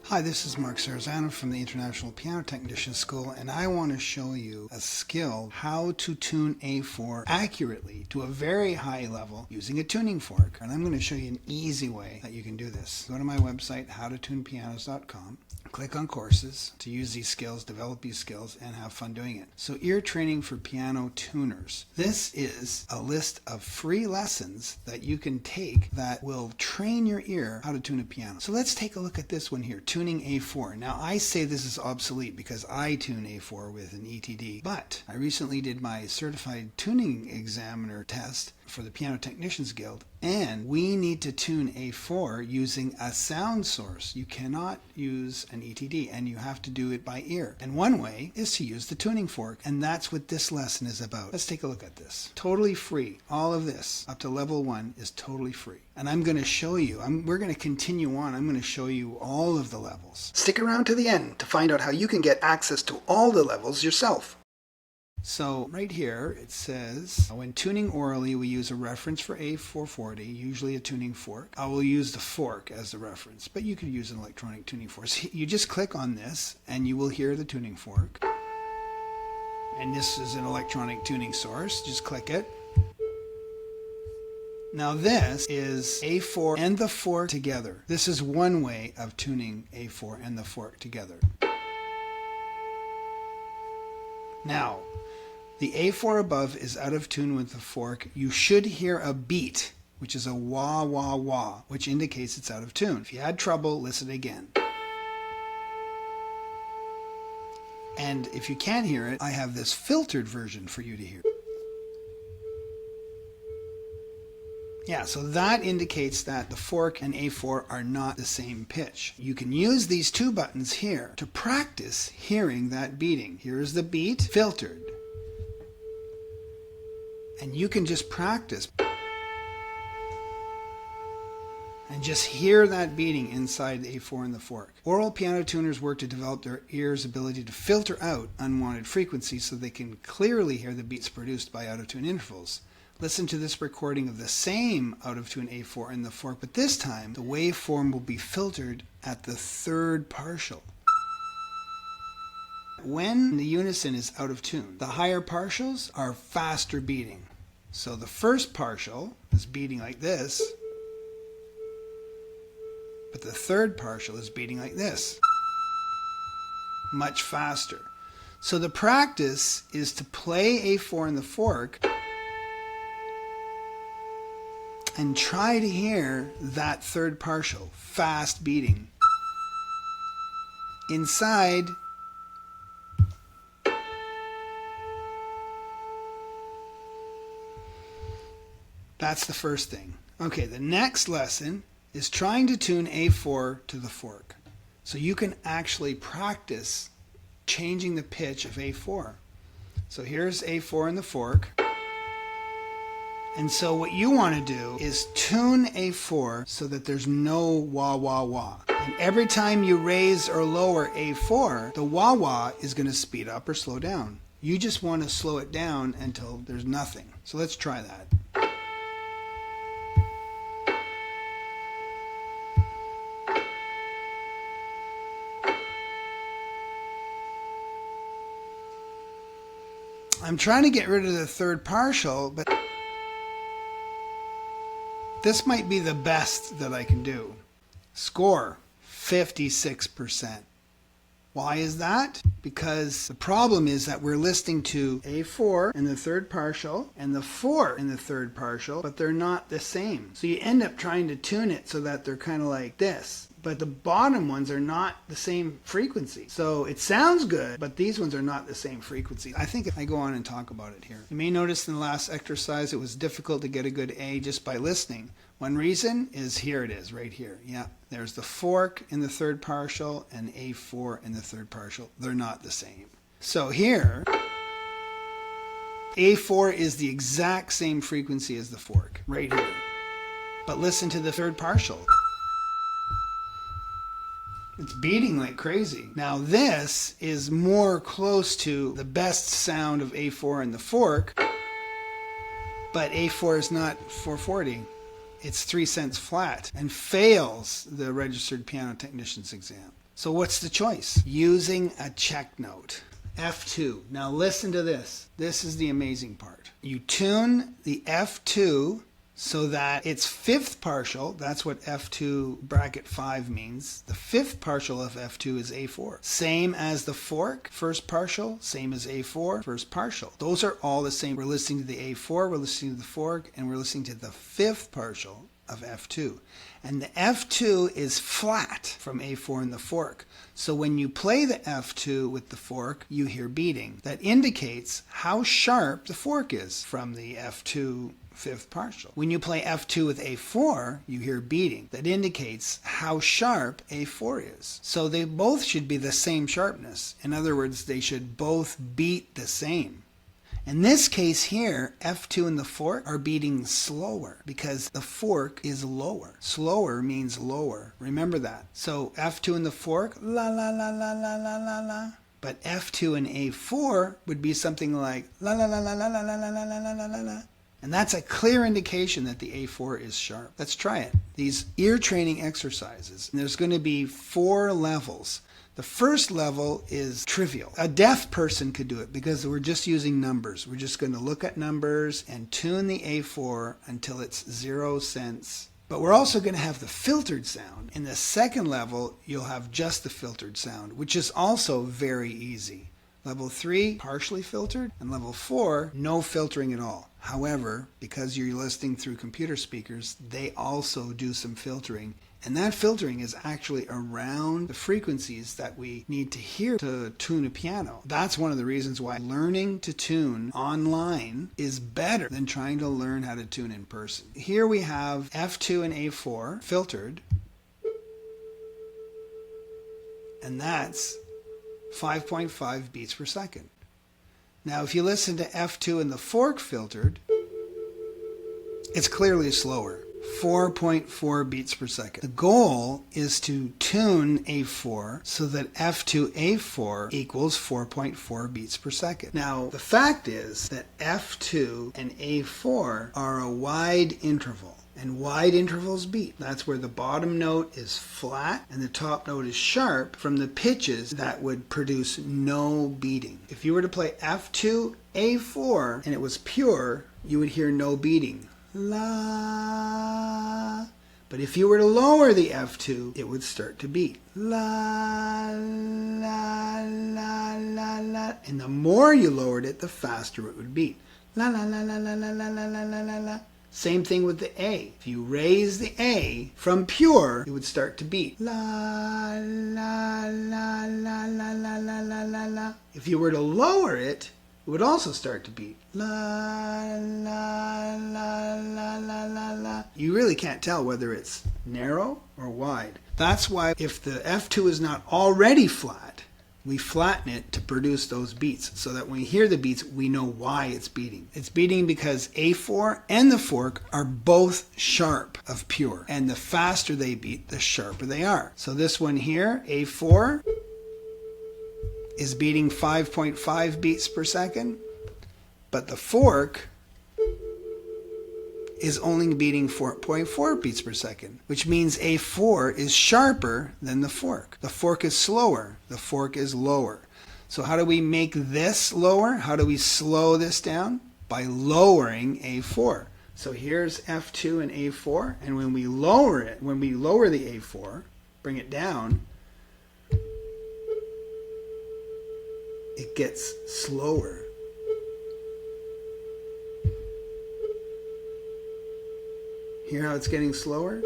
Hi, this is Mark Sarazano from the International Piano Technician School, and I want to show you a skill how to tune A4 accurately to a very high level using a tuning fork. And I'm going to show you an easy way that you can do this. Go to my website, howtotunepianos.com. Click on courses to use these skills, develop these skills, and have fun doing it. So, ear training for piano tuners. This is a list of free lessons that you can take that will train your ear how to tune a piano. So let's take a look at this one here, tuning A4. Now, I say this is obsolete because I tune A4 with an ETD, but I recently did my certified tuning examiner test for the Piano Technicians Guild, and we need to tune A4 using a sound source. You cannot use an ETD, and you have to do it by ear. And one way is to use the tuning fork, and that's what this lesson is about. Let's take a look at this. Totally free. All of this up to level 1 is totally free. And I'm going to show you, we're going to continue on. I'm going to show you all of the levels. Stick around to the end to find out how you can get access to all the levels yourself. So right here it says, when tuning orally we use a reference for A440, usually a tuning fork. I will use the fork as the reference, but you could use an electronic tuning fork. So you just click on this and you will hear the tuning fork. And this is an electronic tuning source. Just click it. Now this is A4 and the fork together. This is one way of tuning A4 and the fork together. Now, the A4 above is out of tune with the fork. You should hear a beat, which is a wah, wah, wah, which indicates it's out of tune. If you had trouble, listen again. And if you can't hear it, I have this filtered version for you to hear. Yeah, so that indicates that the fork and A4 are not the same pitch. You can use these two buttons here to practice hearing that beating. Here's the beat, filtered. And you can just practice and just hear that beating inside the A4 and the fork. Oral piano tuners work to develop their ear's ability to filter out unwanted frequencies so they can clearly hear the beats produced by out-of-tune intervals. Listen to this recording of the same out-of-tune A4 and the fork, but this time the waveform will be filtered at the third partial. When the unison is out of tune, the higher partials are faster beating. So the first partial is beating like this, but the third partial is beating like this, much faster. So the practice is to play A4 in the fork and try to hear that third partial, fast beating. Inside, that's the first thing. Okay, the next lesson is trying to tune A4 to the fork. So you can actually practice changing the pitch of A4. So here's A4 in the fork. And so what you want to do is tune A4 so that there's no wah, wah, wah. And every time you raise or lower A4, the wah, wah is going to speed up or slow down. You just want to slow it down until there's nothing. So let's try that. I'm trying to get rid of the third partial, but this might be the best that I can do. Score, 56%. Why is that? Because the problem is that we're listening to A4 in the third partial and the 4 in the third partial, but they're not the same. So you end up trying to tune it so that they're kind of like this. But the bottom ones are not the same frequency. So it sounds good, but these ones are not the same frequency. I think if I go on and talk about it here. You may notice in the last exercise it was difficult to get a good A just by listening. One reason is here it is, right here. Yeah, there's the fork in the third partial and A4 in the third partial. They're not the same. So here, A4 is the exact same frequency as the fork, right here. But listen to the third partial. It's beating like crazy. Now this is more close to the best sound of A4 in the fork, but A4 is not 440. It's 3 cents flat and fails the registered piano technician's exam. So what's the choice? Using a check note. F2. Now listen to this. This is the amazing part. You tune the F2 so that its fifth partial, that's what F2 bracket 5 means. The fifth partial of F2 is A4. Same as the fork, first partial, same as A4, first partial. Those are all the same. We're listening to the A4, we're listening to the fork, and we're listening to the fifth partial of F2. And the F2 is flat from A4 and the fork. So when you play the F2 with the fork, you hear beating. That indicates how sharp the fork is from the F2 fifth partial. When you play F2 with A4, you hear beating. That indicates how sharp A4 is. So they both should be the same sharpness. In other words, they should both beat the same. In this case here, F2 and the fork are beating slower because the fork is lower. Slower means lower. Remember that. So F2 and the fork, la la la la la la la la. But F2 and A4 would be something like la la la la la la la la la la la la la. And that's a clear indication that the A4 is sharp. Let's try it. These ear training exercises. And there's going to be 4 levels. The first level is trivial. A deaf person could do it because we're just using numbers. We're just going to look at numbers and tune the A4 until it's 0 cents. But we're also going to have the filtered sound. In the second level, you'll have just the filtered sound, which is also very easy. Level 3, partially filtered, and level 4, no filtering at all. However, because you're listening through computer speakers, they also do some filtering. And that filtering is actually around the frequencies that we need to hear to tune a piano. That's one of the reasons why learning to tune online is better than trying to learn how to tune in person. Here we have F2 and A4 filtered, and that's 5.5 beats per second. Now if you listen to F2 and the fork filtered, it's clearly slower. 4.4 beats per second. The goal is to tune A4 so that F2A4 equals 4.4 beats per second. Now, the fact is that F2 and A4 are a wide interval. And wide intervals beat. That's where the bottom note is flat and the top note is sharp from the pitches that would produce no beating. If you were to play F2, A4, and it was pure, you would hear no beating. La. But if you were to lower the F2, it would start to beat. La, la, la, la, la. And the more you lowered it, the faster it would beat. La, la, la, la, la, la, la, la, la, la, la. Same thing with the A. If you raise the A from pure, it would start to beat. La, la, la, la, la, la, la, la, la, la. If you were to lower it, it would also start to beat. La, la, la, la, la, la, la. You really can't tell whether it's narrow or wide. That's why if the F2 is not already flat, we flatten it to produce those beats so that when we hear the beats, we know why it's beating. It's beating because A4 and the fork are both sharp of pure. And the faster they beat, the sharper they are. So this one here, A4, is beating 5.5 beats per second. But the fork is only beating 4.4 beats per second, which means A4 is sharper than the fork. The fork is slower, the fork is lower. So how do we make this lower? How do we slow this down? By lowering A4. So here's F2 and A4, and when we lower it, when we lower the A4, bring it down, it gets slower. Hear how it's getting slower?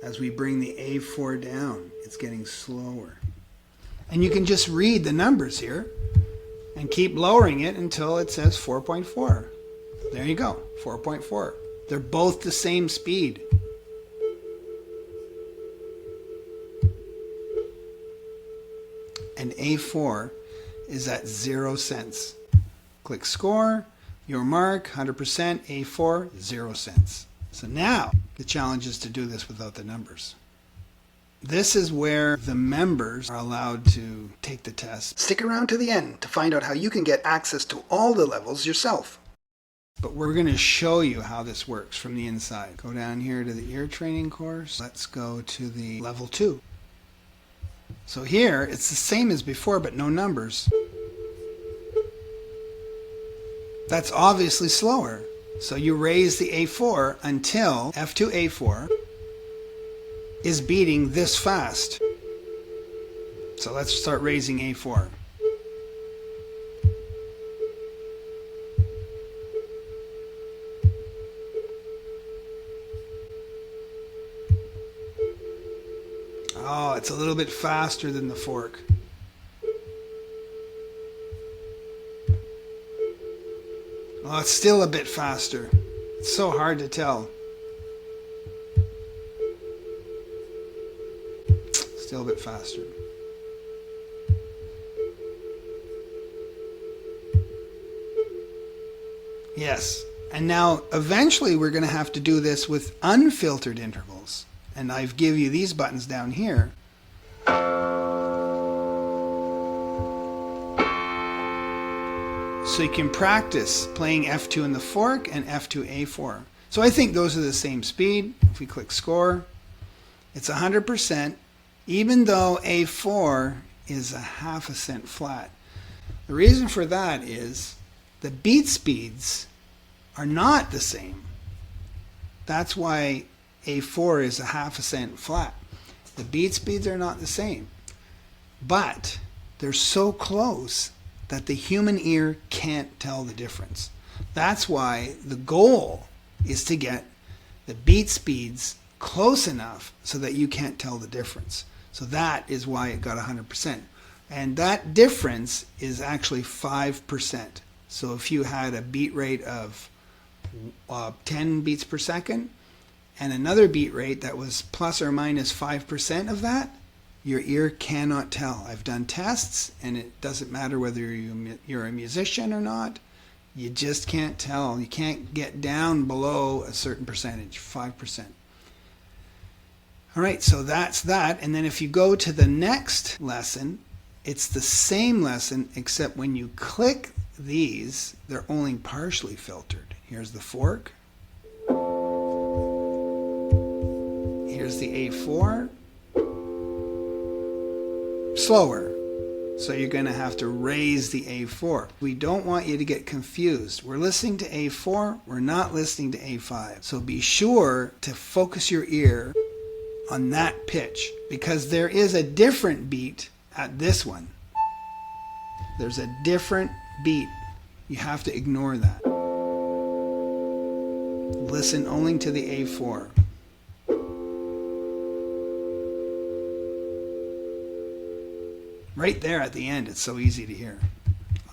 As we bring the A4 down, it's getting slower. And you can just read the numbers here and keep lowering it until it says 4.4. There you go, 4.4. They're both the same speed. And A4 is at 0 cents. Click score. Your mark, 100%, A4, 0 cents. So now, the challenge is to do this without the numbers. This is where the members are allowed to take the test. Stick around to the end to find out how you can get access to all the levels yourself. But we're going to show you how this works from the inside. Go down here to the ear training course. Let's go to the level 2. So here, it's the same as before, but no numbers. That's obviously slower. So you raise the A4 until F2 A4 is beating this fast. So let's start raising A4. Oh, it's a little bit faster than the fork. Oh, it's still a bit faster. It's so hard to tell. Still a bit faster. Yes. And now eventually we're going to have to do this with unfiltered intervals. And I've give you these buttons down here. So you can practice playing F2 in the fork and F2 A4. So I think those are the same speed. If we click score, it's 100%, even though A4 is a half a cent flat. The reason for that is the beat speeds are not the same. That's why A4 is a half a cent flat. The beat speeds are not the same, but they're so close that the human ear can't tell the difference. That's why the goal is to get the beat speeds close enough so that you can't tell the difference. So that is why it got 100%. And that difference is actually 5%. So if you had a beat rate of 10 beats per second and another beat rate that was plus or minus 5% of that, your ear cannot tell. I've done tests, and it doesn't matter whether you're a musician or not. You just can't tell. You can't get down below a certain percentage, 5%. All right, so that's that. And then if you go to the next lesson, it's the same lesson, except when you click these, they're only partially filtered. Here's the fork. Here's the A4. Slower. So you're going to have to raise the A4. We don't want you to get confused. We're listening to A4. We're not listening to A5. So be sure to focus your ear on that pitch, because there is a different beat at this one. There's a different beat. You have to ignore that. Listen only to the A4. Right there at the end, it's so easy to hear.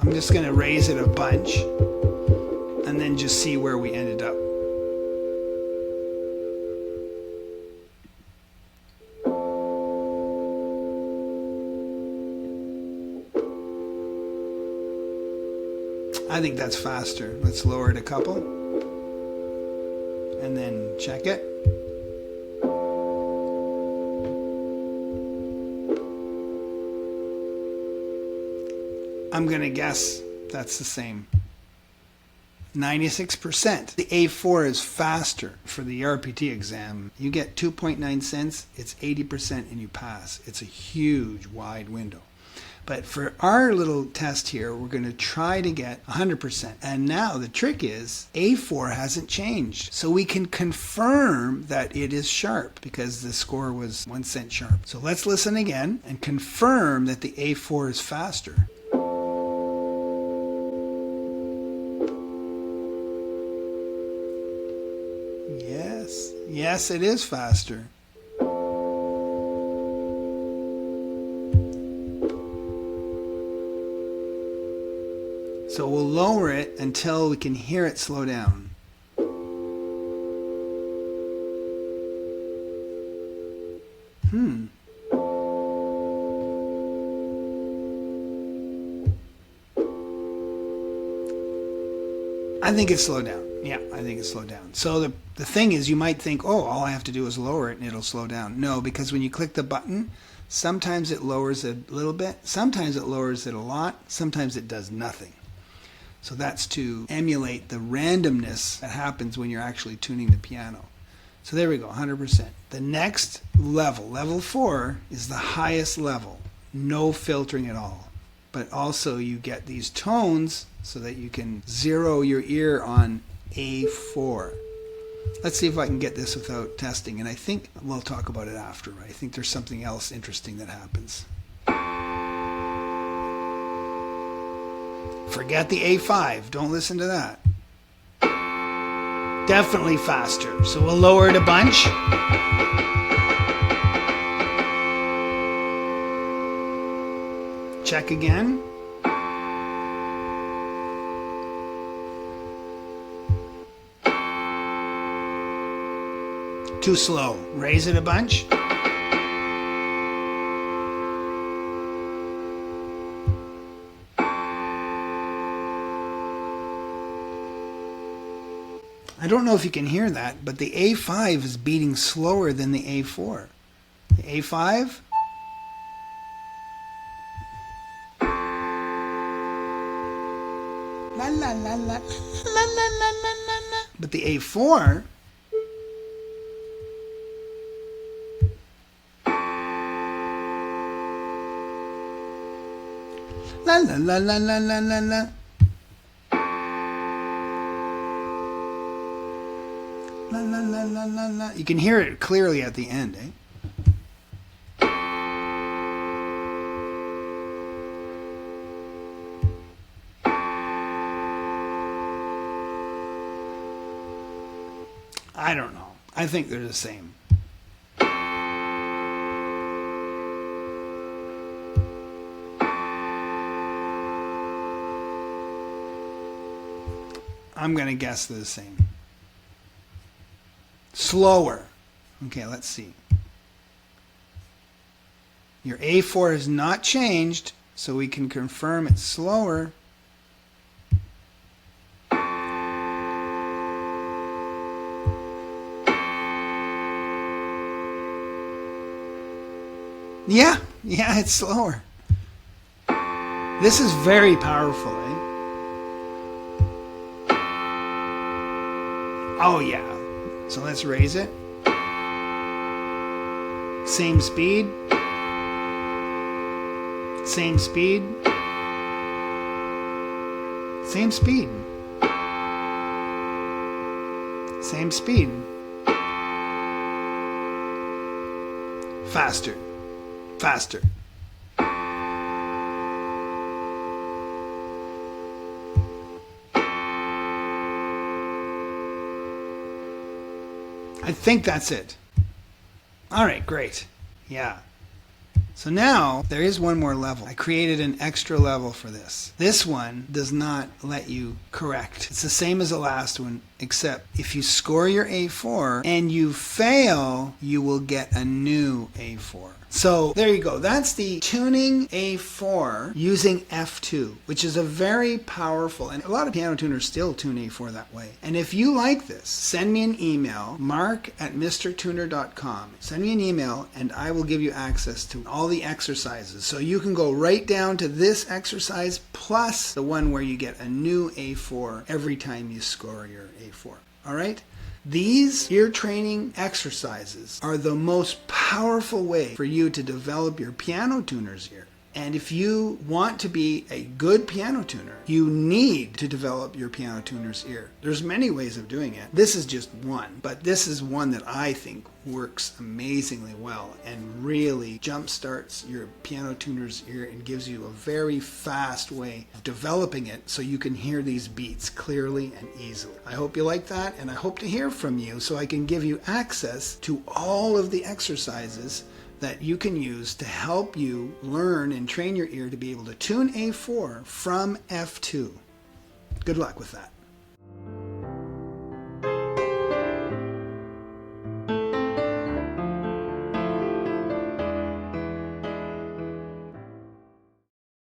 I'm just going to raise it a bunch and then just see where we ended up. I think that's faster. Let's lower it a couple and then check it. I'm going to guess that's the same. 96%. The A4 is faster for the RPT exam. You get 2.9 cents, it's 80% and you pass. It's a huge wide window. But for our little test here, we're going to try to get 100%. And now the trick is A4 hasn't changed. So we can confirm that it is sharp because the score was 1 cent sharp. So let's listen again and confirm that the A4 is faster. Yes, it is faster. So we'll lower it until we can hear it slow down. I think it slowed down. Yeah, I think it slowed down. So the thing is, you might think, oh, all I have to do is lower it and it'll slow down. No, because when you click the button, sometimes it lowers it a little bit, sometimes it lowers it a lot, sometimes it does nothing. So that's to emulate the randomness that happens when you're actually tuning the piano. So there we go, 100%. The next level, level 4, is the highest level. No filtering at all. But also you get these tones so that you can zero your ear on A4. Let's see if I can get this without testing, and I think we'll talk about it after. I think there's something else interesting that happens. Forget the A5. Don't listen to that. Definitely faster. So we'll lower it a bunch. Check again. Too slow. Raise it a bunch. I don't know if you can hear that, but the A5 is beating slower than the A4. The A5. La la la la la la la la la la. But the A4. La la la la la la la la. La la la la la la. You can hear it clearly at the end, eh? I don't know. I think they're the same. I'm going to guess they're the same. Slower. Okay, let's see. Your A4 has not changed, so we can confirm it's slower. Yeah, it's slower. This is very powerful, eh? Oh yeah. So let's raise it. Same speed. Same speed. Same speed. Same speed. Faster. Faster. I think that's it. All right, great. Yeah. So now there is one more level. I created an extra level for this. This one does not let you correct. It's the same as the last one, except if you score your A4 and you fail, you will get a new A4. So there you go. That's the tuning A4 using F2, which is a very powerful, and a lot of piano tuners still tune A4 that way. And if you like this, send me an email, mark@mrtuner.com. Send me an email and I will give you access to all the exercises. So you can go right down to this exercise plus the one where you get a new A4 every time you score your A4. All right? These ear training exercises are the most powerful way for you to develop your piano tuner's ear. And if you want to be a good piano tuner, you need to develop your piano tuner's ear. There's many ways of doing it. This is just one, but this is one that I think works amazingly well and really jumpstarts your piano tuner's ear and gives you a very fast way of developing it so you can hear these beats clearly and easily. I hope you like that, and I hope to hear from you so I can give you access to all of the exercises that you can use to help you learn and train your ear to be able to tune A4 from F2. Good luck with that.